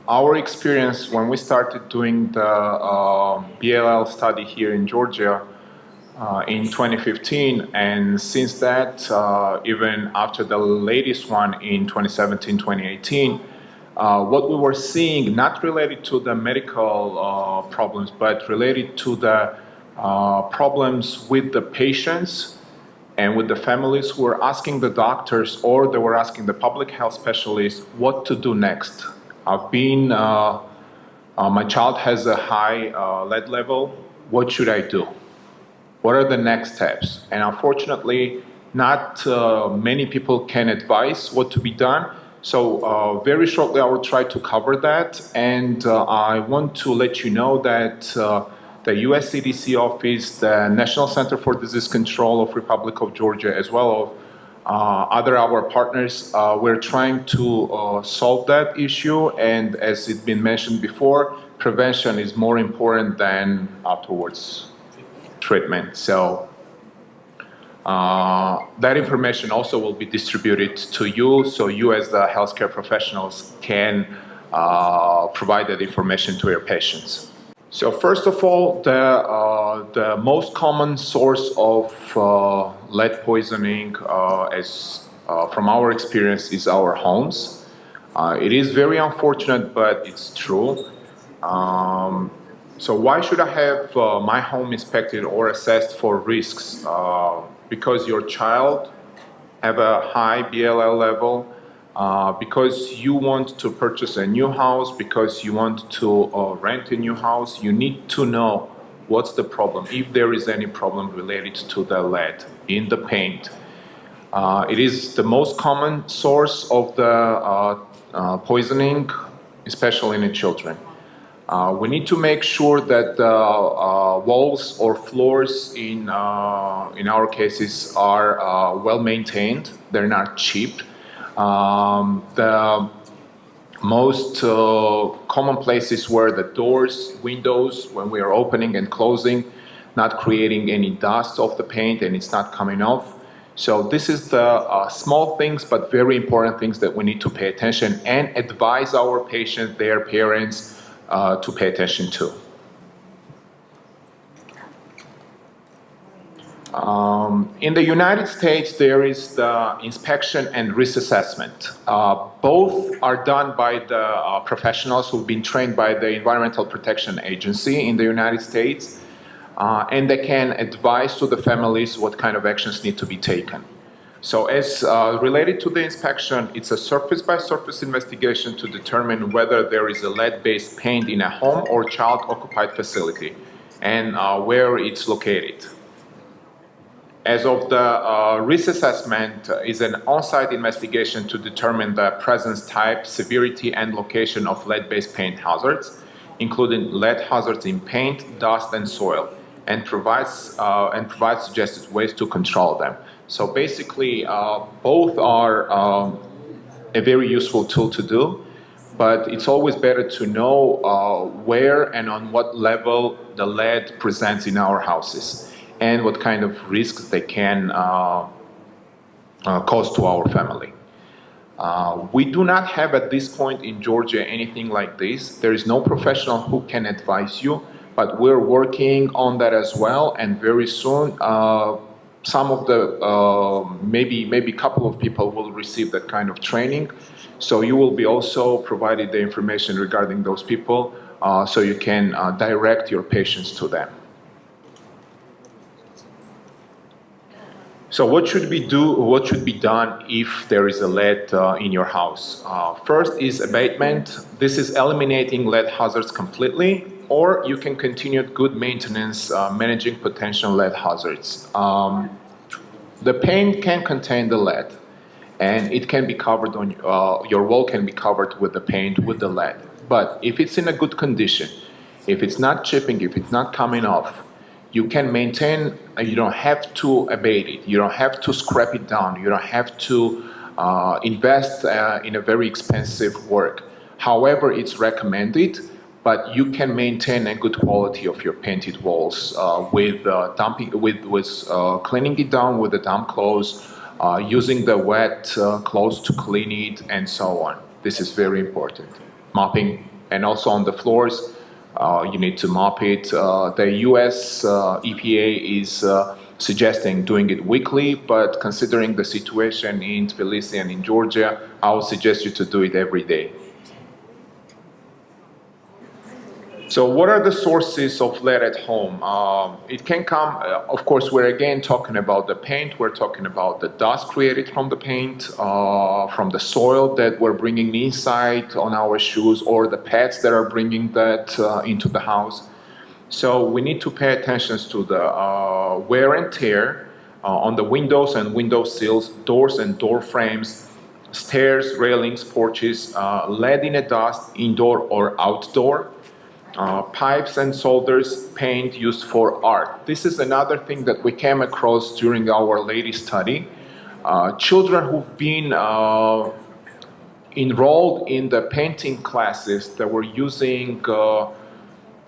our experience when we started doing the BLL study here in Georgia in 2015, and since that, even after the latest one in 2017, 2018, what we were seeing, not related to the medical problems, but related to the problems with the patients and with the families who were asking the doctors, or they were asking the public health specialists what to do next. My child has a high lead level. What should I do? What are the next steps? And unfortunately, not many people can advise what to be done. So very shortly, I will try to cover that. And I want to let you know that the US CDC office, the National Center for Disease Control of Republic of Georgia, as well as other our partners, we're trying to solve that issue. And as it's been mentioned before, prevention is more important than afterwards treatment. So that information also will be distributed to you, so you as the healthcare professionals can provide that information to your patients. So first of all, the most common source of lead poisoning, from our experience, is our homes. It is very unfortunate, but it's true. So why should I have my home inspected or assessed for risks? Because your child have a high BLL level, because you want to purchase a new house, because you want to rent a new house, you need to know what's the problem, if there is any problem related to the lead in the paint. It is the most common source of the poisoning, especially in the children. We need to make sure that the walls or floors in our cases are well maintained. They're not cheap. The most common places were the doors, windows, when we are opening and closing, not creating any dust off the paint and it's not coming off. So this is the small things but very important things that we need to pay attention and advise our patients, their parents, to pay attention to. In the United States, there is the inspection and risk assessment. Both are done by the professionals who've been trained by the Environmental Protection Agency in the United States, and they can advise to the families what kind of actions need to be taken. So as related to the inspection, it's a surface-by-surface investigation to determine whether there is a lead-based paint in a home or child-occupied facility and where it's located. As of the risk assessment is an on-site investigation to determine the presence type, severity, and location of lead-based paint hazards, including lead hazards in paint, dust, and soil, and provides suggested ways to control them. So basically, both are a very useful tool to do, but it's always better to know where and on what level the lead presents in our houses and what kind of risks they can cause to our family. We do not have at this point in Georgia anything like this. There is no professional who can advise you, but we're working on that as well, and very soon some of the, maybe a couple of people will receive that kind of training. So you will be also provided the information regarding those people so you can direct your patients to them. So what should we do? What should be done if there is a lead in your house? First is abatement. This is eliminating lead hazards completely, or you can continue good maintenance, managing potential lead hazards. The paint can contain the lead, and it can be covered on your wall can be covered with the paint with the lead. But if it's in a good condition, if it's not chipping, if it's not coming off, you can maintain. You don't have to abate it. You don't have to scrap it down. You don't have to invest in a very expensive work. However, it's recommended, but you can maintain a good quality of your painted walls with cleaning it down with the damp clothes, using the wet clothes to clean it, and so on. This is very important. Mopping And also on the floors, you need to mop it. The US EPA is suggesting doing it weekly, but considering the situation in Tbilisi and in Georgia, I would suggest you to do it every day. So what are the sources of lead at home? It can come, of course, we're again talking about the paint, we're talking about the dust created from the paint, from the soil that we're bringing inside on our shoes, or the pets that are bringing that into the house. So we need to pay attention to the wear and tear on the windows and window sills, doors and door frames, stairs, railings, porches, lead in a dust, indoor or outdoor. Pipes and solders, paint used for art. This is another thing that we came across during our latest study. Children who've been enrolled in the painting classes that were using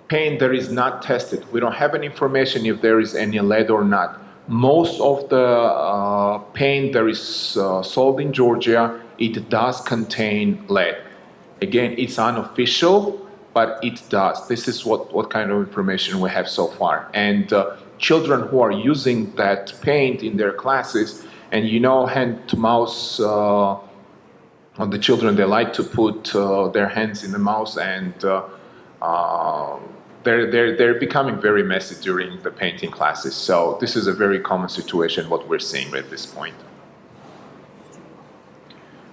paint that is not tested. We don't have any information if there is any lead or not. Most of the paint that is sold in Georgia, it does contain lead. Again, it's unofficial, but it does. This is what kind of information we have so far. And children who are using that paint in their classes, and you know, hand to mouth, on the children, they like to put their hands in the mouth, and they're becoming very messy during the painting classes. So this is a very common situation, what we're seeing at this point.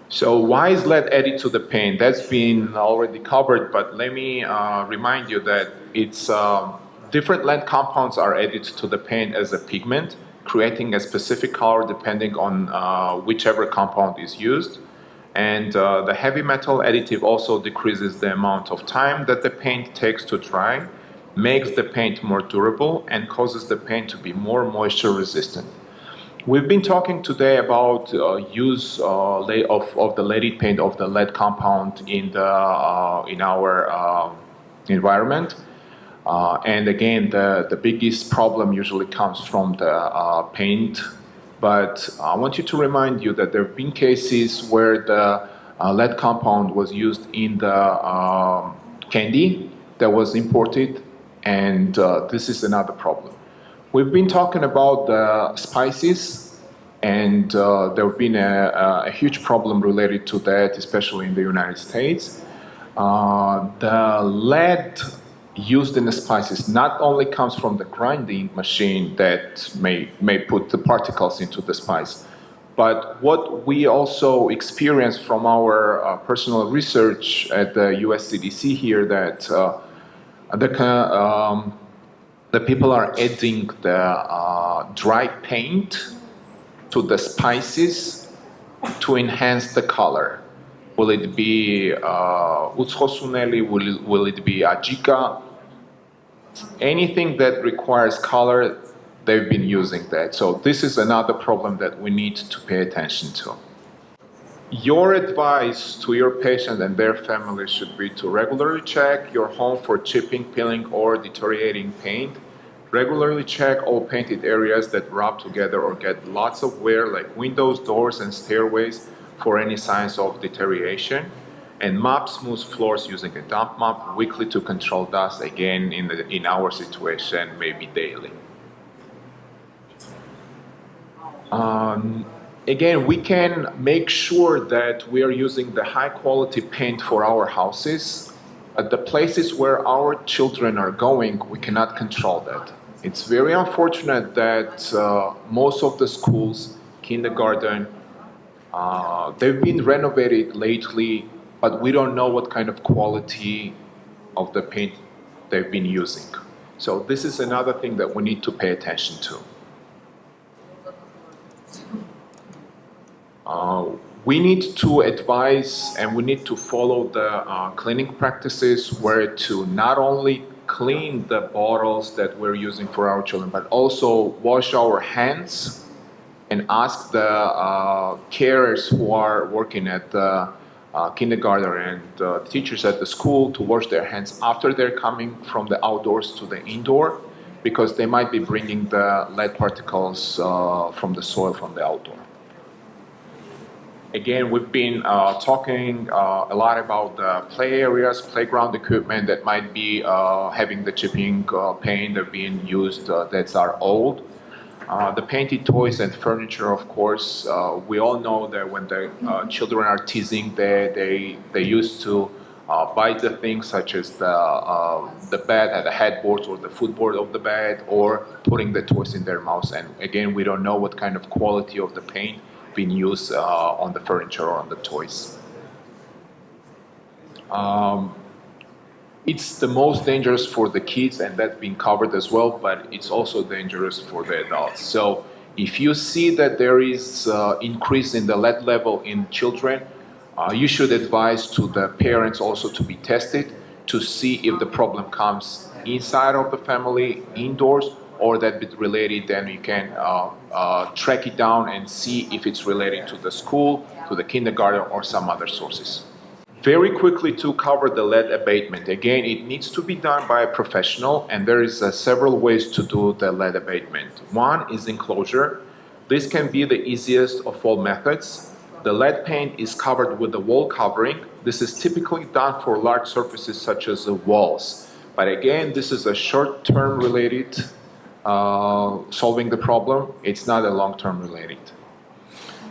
So why is lead added to the paint? That's been already covered, but let me remind you that it's different lead compounds are added to the paint as a pigment, creating a specific color depending on whichever compound is used. And the heavy metal additive also decreases the amount of time that the paint takes to dry, makes the paint more durable, and causes the paint to be more moisture resistant. We've been talking today about use of the leaded paint, of the lead compound in our environment. And again, the biggest problem usually comes from the paint. But I want you to remind you that there have been cases where the lead compound was used in the candy that was imported, and this is another problem. We've been talking about the spices, and there have been a huge problem related to that, especially in the United States. The lead used in the spices not only comes from the grinding machine that may put the particles into the spice, but what we also experience from our personal research at the US CDC here, that the people are adding the dry paint to the spices to enhance the color. Will it be utschosuneli? Will it be ajika? Anything that requires color, they've been using that. So this is another problem that we need to pay attention to. Your advice to your patient and their family should be to regularly check your home for chipping, peeling, or deteriorating paint. Regularly check all painted areas that rub together or get lots of wear, like windows, doors, and stairways, for any signs of deterioration. And mop smooth floors using a damp mop weekly to control dust. Again, in our situation, maybe daily. Again, we can make sure that we are using the high quality paint for our houses. At the places where our children are going, we cannot control that. It's very unfortunate that most of the schools, kindergarten, they've been renovated lately, but we don't know what kind of quality of the paint they've been using. So this is another thing that we need to pay attention to. We need to advise and we need to follow the cleaning practices, where to not only clean the bottles that we're using for our children, but also wash our hands and ask the carers who are working at the kindergarten and teachers at the school to wash their hands after they're coming from the outdoors to the indoor, because they might be bringing the lead particles from the soil from the outdoor. Again, we've been talking a lot about the play areas, playground equipment that might be having the chipping paint that are being used that are old. The painted toys and furniture, of course, we all know that when the children are teasing, they used to bite the things such as the bed, the headboard or the footboard of the bed, or putting the toys in their mouths. And again, we don't know what kind of quality of the paint being used on the furniture or on the toys. It's the most dangerous for the kids, and that's been covered as well, but it's also dangerous for the adults. So if you see that there is increase in the lead level in children, you should advise to the parents also to be tested to see if the problem comes inside of the family, indoors, or that bit related, then you can track it down and see if it's related to the school, to the kindergarten, or some other sources. Very quickly to cover the lead abatement. Again, it needs to be done by a professional, and there is several ways to do the lead abatement. One is enclosure. This can be the easiest of all methods. The lead paint is covered with a wall covering. This is typically done for large surfaces such as the walls. But again, this is a short-term related solving the problem. It's not a long-term related.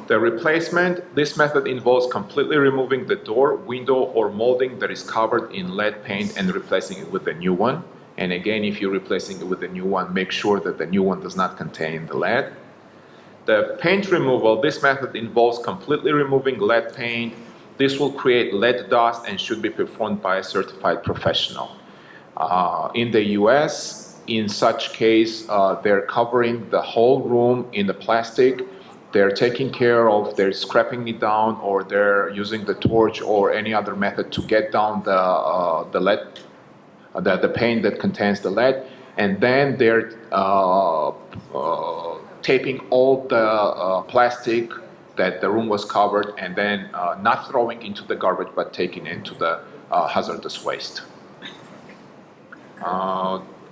The replacement, this method involves completely removing the door, window, or molding that is covered in lead paint and replacing it with a new one. And again, if you're replacing it with a new one, make sure that the new one does not contain the lead. The paint removal, this method involves completely removing lead paint. This will create lead dust and should be performed by a certified professional. In the US, in such case, they're covering the whole room in the plastic. They're taking care of, they're scraping it down, or they're using the torch or any other method to get down the lead, the paint that contains the lead, and then they're taping all the plastic that the room was covered, and then not throwing into the garbage, but taking into the hazardous waste.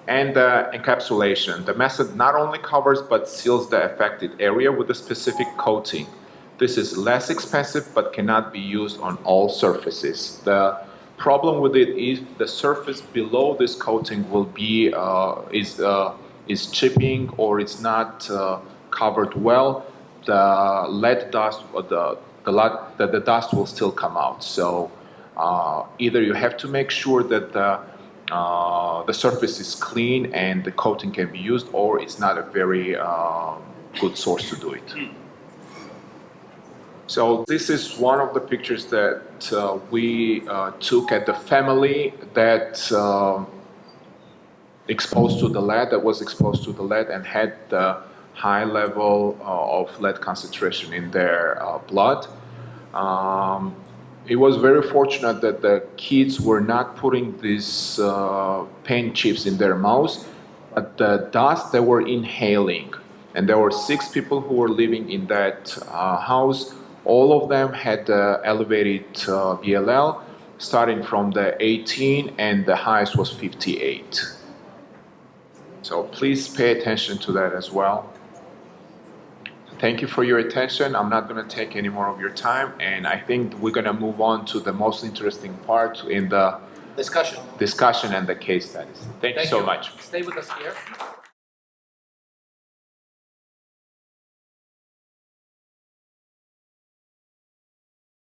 And encapsulation. The method not only covers but seals the affected area with a specific coating. This is less expensive but cannot be used on all surfaces. The problem with it is the surface below this coating will be is chipping, or it's not covered well. The lead dust or the dust will still come out. So either you have to make sure that the surface is clean and the coating can be used, or it's not a very good source to do it. So this is one of the pictures that we took at the family that exposed to the lead, that was exposed to the lead and had the high level of lead concentration in their blood. It was very fortunate that the kids were not putting these paint chips in their mouths, but the dust they were inhaling. And there were 6 people who were living in that house. All of them had elevated BLL, starting from the 18, and the highest was 58. So please pay attention to that as well. Thank you for your attention. I'm not going to take any more of your time, and I think we're going to move on to the most interesting part in the discussion and the case studies. Thank you so much. Stay with us here.